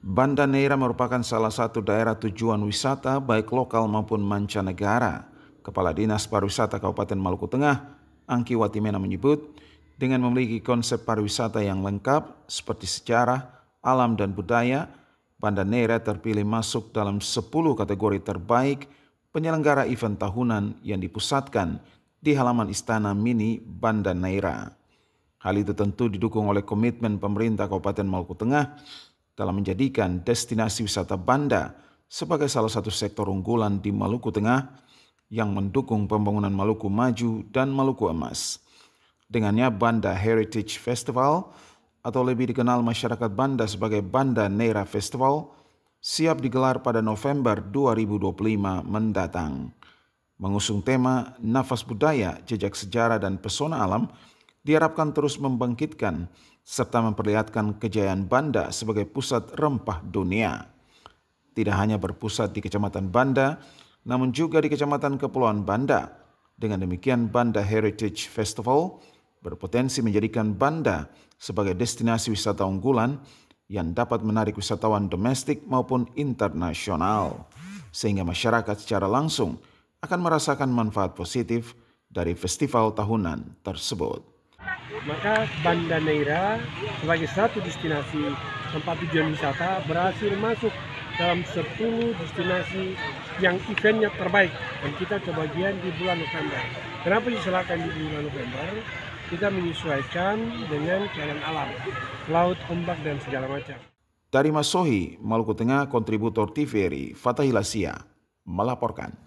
Banda Neira merupakan salah satu daerah tujuan wisata baik lokal maupun mancanegara. Kepala Dinas Pariwisata Kabupaten Maluku Tengah, Angki Watimena menyebut, dengan memiliki konsep pariwisata yang lengkap seperti sejarah, alam dan budaya, Banda Neira terpilih masuk dalam 10 kategori terbaik penyelenggara event tahunan yang dipusatkan di halaman Istana Mini Banda Neira. Hal itu tentu didukung oleh komitmen pemerintah Kabupaten Maluku Tengah dalam menjadikan destinasi wisata Banda sebagai salah satu sektor unggulan di Maluku Tengah yang mendukung pembangunan Maluku Maju dan Maluku Emas. Dengannya Banda Heritage Festival atau lebih dikenal masyarakat Banda sebagai Banda Neira Festival siap digelar pada November 2025 mendatang. Mengusung tema Nafas Budaya, Jejak Sejarah dan Pesona Alam, diharapkan terus membangkitkan serta memperlihatkan kejayaan Banda sebagai pusat rempah dunia. Tidak hanya berpusat di Kecamatan Banda, namun juga di Kecamatan Kepulauan Banda. Dengan demikian, Banda Heritage Festival berpotensi menjadikan Banda sebagai destinasi wisata unggulan yang dapat menarik wisatawan domestik maupun internasional, sehingga masyarakat secara langsung akan merasakan manfaat positif dari festival tahunan tersebut. Maka Banda Neira sebagai satu destinasi tempat tujuan wisata berhasil masuk dalam 10 destinasi yang eventnya terbaik, dan kita kebagian di bulan November. Kenapa diserahkan di bulan November? Kita menyesuaikan dengan keadaan alam, laut, ombak dan segala macam. Dari Masohi, Maluku Tengah, kontributor TVRI Fatahil Asia melaporkan.